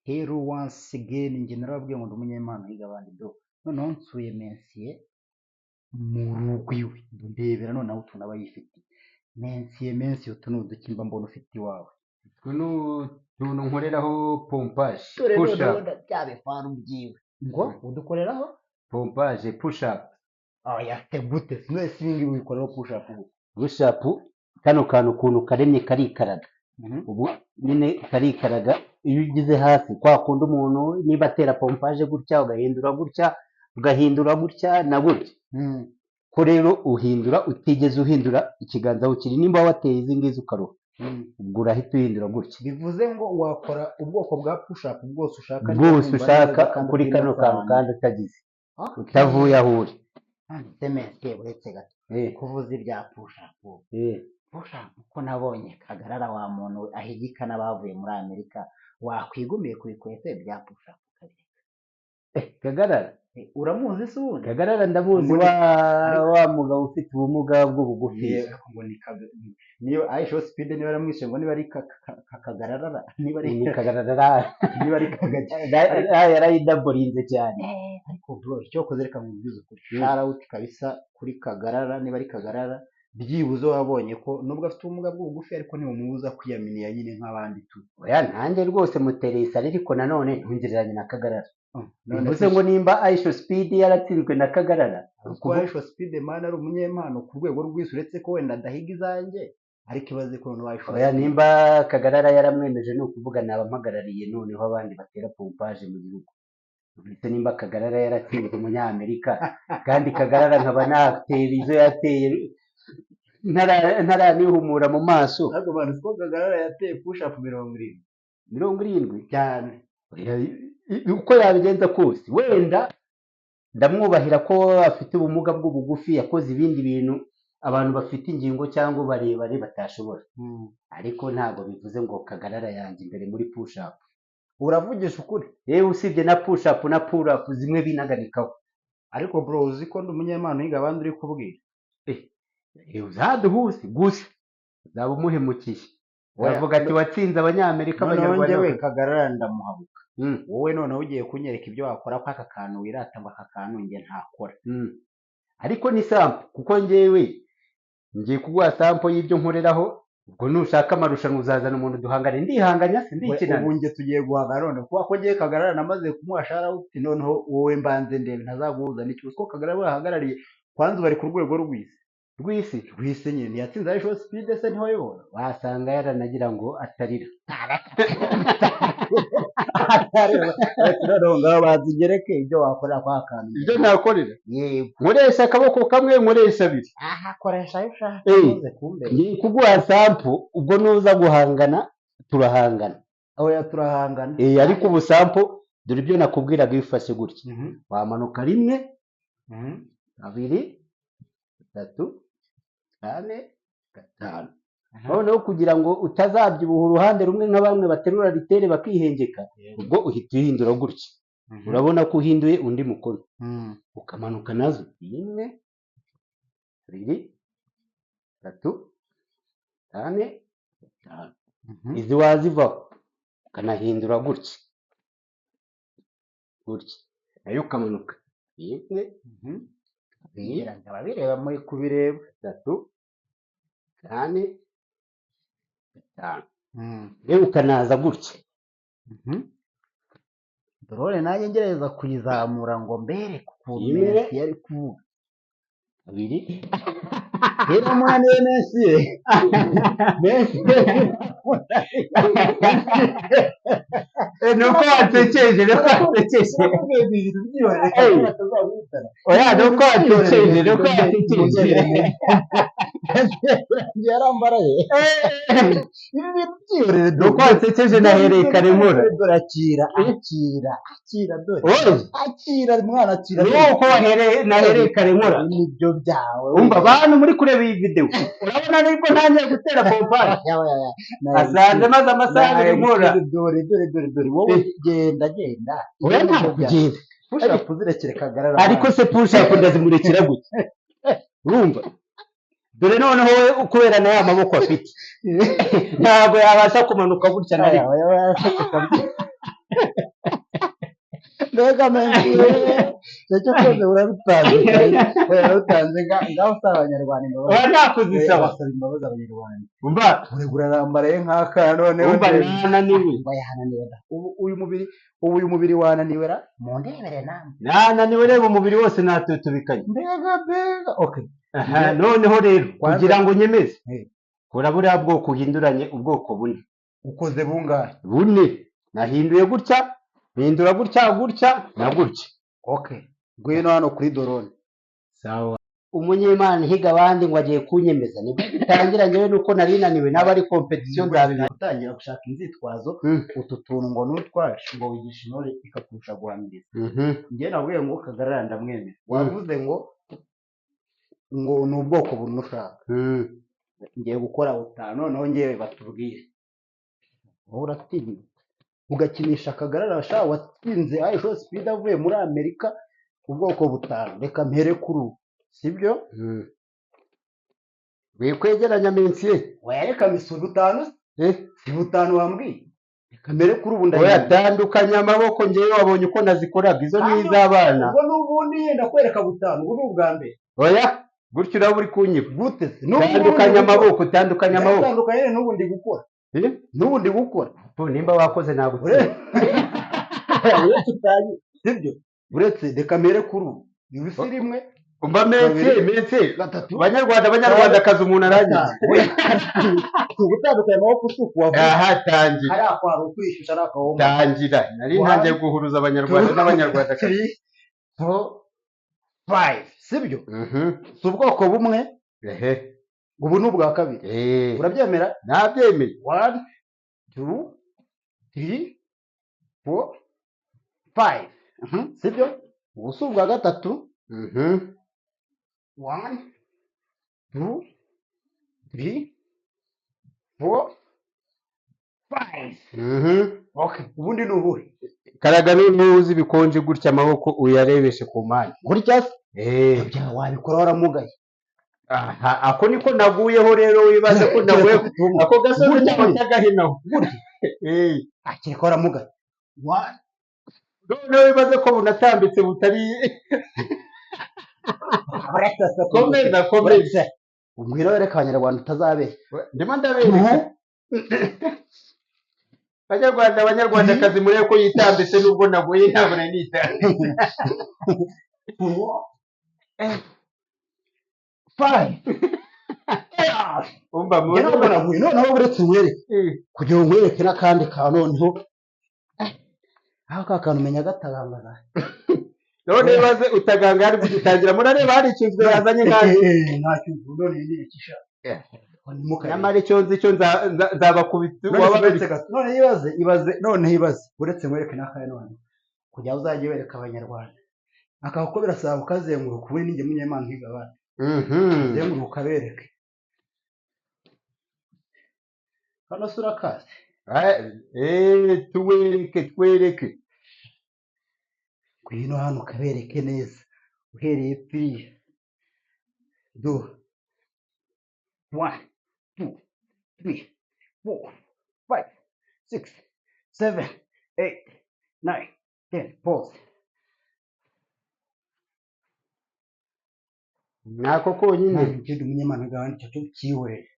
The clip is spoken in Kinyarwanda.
Hello once again, njye narababwiye ngo ndi umunyempano higa abandi do. Noneho nsuye Mensier mu rugo iwe. Ndebera noneho utuntu aba yifitiye. Mensier utu ni uduki mba mbona ufite iwawe. Tuno tuntu nkoreraho pompage Dore push noneho up bya bifaru byiwe. Ngo udukoreraho? pompage push up Oya se gute? Mwese ibi ngibi bikoreraho push up ubu. push up kano kantu ukuntu karemye karikaraga ubu nyine karikaraga iyo ugize hasi kwa kundi umuntu niba atera pompage gutya ugahindura gutya na gutya ko rero uhindura utigeze uhindura ikiganza aho kiri nimba wateye izi ngizi ukaruha ubwo urahita uhindura gutya Bivuze ngo wakora ubwoko bwa push up bwose ushaka kuri kano kantu kandi utagize utavuye aho uri Mensier uretse gato kuvuza ibya push up. Push up uko nabonye kagarara wa muntu ahigika n'abavuye muri Amerika wakwigumiye ku bikwete bya push up kabiri. Kagarara Uramuzi se ubundi? Kagarara ndamuzi wa mugabo ufite ubumuga bw'ubugufi ngo niyo Aisha Speed niba yaramwishe ngo niba ari Kagarara niba ari Kagarara niba ari Kagajya yarayidaborinze cyane ariko bro icyo koze reka mubwize ukuri shout kabisa kuri Kagarara niba ari Kagarara byibuze wabonye ko nubwo afite ubumuga bw'ubugufi ariko ntibumubuza kwiyaminiya nyine nk'abandi tu. oya nanjye rwose muteresa ariko nanone ntungereranye na Kagarara bivuze ngo nimba Aisha Speed yaratsinzwe na Kagarara kuko Aisha Speed man ari umunyempano ku rwego rw'isi uretse ko wenda ndahiga izanjye ariko ibaze ko none Aisha oya nimba Kagarara yaramwemeje ni ukuvuga nabampagarariye noneho abandi batera pompage mu gihugu ndetse nimba Kagarara yaratsinzwe umunyamerika kandi Kagarara nkaba natera izo yateye ntaranihumura mu maso ntabwo bantu ko Kagarara yateye push up 70 cyane uko yabigenza kose wenda ndamwubahira ko afite ubumuga bw'ubugufi yakoze ibindi bintu abantu bafite ingingo cyangwa barebare batashobora ariko ntabwo bivuze ngo Kagarara yanjye imbere muri push up. Uravugisha ukuri yewe usibye na push up na pull up zimwe binagarikaho ariko bro uzi ko ndi umunyempano higa abandi uri kubwira uzaduhuse gusa uzaba umuhemukiye uravuga ati watsinze abanyamerika abanyarwanda we Kagarara ndamuhabuka wowe noneho ugiye kunyereka ibyo wakora ko aka kantu wirata ngo aka kantu nge ntakora ariko ni sample kuko ngewe ngiye kuguha sample y'ibyo nkoreraho ubwo nushaka amarushanwa uzazana umuntu duhangane ndihanganya se ndikina ubu nge tugiye guhangana none kuko ko ngiye Kagarara namaze kumuha shout noneho wowe mbanze ndebe ntazaguhuza n'icyo ko Kagarara bahagarariye kwanza bari ku rwego rw'isi nyine yatsinze Aisha Speed se ntiwayibona wasanga yaranagira ngo atarira rero ngaho bazigereke ibyo wakorera kwa kantu ibyo nakorera nkoresha akaboko kamwe nkoresha abiri koresha yusha ngiye kuguha sample ubwo nuza guhangana turahangana oya turahangana ariko ubu sample dore ibyo nakubwiraga bifashe gutya wamanuka rimwe abiri gatatu kane gatanu noneho kugira ngo utazabyibuha uruhande rumwe nka bamwe baterura ritere bakihengeka ubwo uhita uhindura gutya urabona ko uhinduye undi mukono ukamanuka nazo rimwe abiri gatatu kane gatanu izi wazivaho ukanahindura gutya nayo ukamanuka rimwe bireba muri kubireba gatatu kane gatanu rero ukanaza gutya drone nanjye ngereza kuyizamura ngo mbere ukuntu Mensier yari kuvuga abiri rero mwana we Mensier nuko watekereje oya nuko watekereje yarambaraye nuko watekereje nahereye karemura akira dore akira mwana akira nuko nahereye karemura nibyo byawe umva abantu muri kureba iyi video urabona niko ntangiye gutera pompage asanze maze amasaha abiri nkora dore wowe genda oya ntabwo kugenda push up uzirekere Kagarara ariko se push up ndazimurekera gutya urumva dore noneho wowe kubera na ya maboko afite ntabwo yabasha kumanuka gutya na rimwe mbega mensiye icyo cyose urabitanze urabitanze ngaho usaba abanyarwanda imbabazi oya nakuzisaba basaba imbabazi abanyarwanda umva urarambaraye nk'akana noneho umva nananiwe bayahananiwe uyu mubiri wananiwe ra mu ndebere namwe nananiwe reba umubiri wose natutubikanye mbega okay noneho rero kugira ngo nyemeze kora buriya bwoko uhinduranye ubwoko bune ukoze bungahe bune nahinduye gutya mpindura gutya na gutya okay ngwino hano kuri dorone sawa umunyemana higa abandi ngo agiye kunyemeza nibwo bitangira njyewe nuko nari naniwe n'aba ari competition zabiri gutangira gushaka inzitwazo utu tuntu ngo n'utwaje ngo wigisha intore ikakurusha guhamiriza njye nabwiye ngo Kagarara ndamwemera wavuze ngo ni ubwoko buntu ushaka ngiye gukora butanu noneho ngewe batubwire wowe uratinya ugakinisha Kagarara sha watsinze Aisho Speed avuye muri Amerika ubwoko butanu reka mpere kuri ubu sibyo wikwegeranya mensiye wayareka misu butanu si butanu wambwiye reka mpere kuri ubu yatandukanye amaboko ngewe wabonye uko nazikoraga izo ni iz'abana ubwo n'ubundi yenda kwereka butanu ubu ni ubwa mbere oya gutyo uraba uri kunyiba gute tandukanya amaboko tandukanye n'ubu ndi gukora n'ubu ndi gukora nimba wakoze nagutsinda sibyo uretse reka mpere kuri ubu ibisi rimwe umva mense banyarwandakazi umuntu arangiza gutandukanya amaboko usuku wavuga aha tangira hari akwara ukwishyushya ari akawoma tangira nari ntangiye guhuruza abanyarwanda n'abanyarwandakazi 5 sibyo si ubwoko bumwe ubu ni ubwa kabiri urabyemera nabyemeye 1 2 3 4 5 sibyo ubu si ubwa gatatu 1 2 3 4 5 okay ubundi ni ubuhe karaga n'ubu uzi bikonje gutya amaboko uyarebeshe ku mpande gutya wabikora waramugaye aha ako niko naguyeho rero wibaze ko naguye ako gasozi cyangwa cyagahinaho akeka waramugaye noneho wibaze ko bunatambitse butari komeza umbwira wereka abanyarwanda utazabeshya ndimo ndabereka abanyarwandakazi murebe ko yitambitse nubwo naguye ntabwo nari nitambitse umva noneho uretse unyereke kugira ngo nkwereke n'akandi kantu noneho aho ka kantu umenya gatagangaza none bibaze utagangara ugitangira murareba hari ikintu yazanye kandi nta kintu none yibikisha nyamara icyo nzi cyo nzabakubita none ibaze uretse nkwereke n'akandi none kugira uzajye wereka abanyarwanda akako birasaba ukazenguruka ubundi ninjye munyemana nkiga abandi zenguruka ukabereke hano se urakaze twereke ngwino hano ukabereke neza uhereye piriya do 1 2 3 4 5 6 7 8 9 10 pause nako konyine ngende umunyemana gahandi cyo kiwe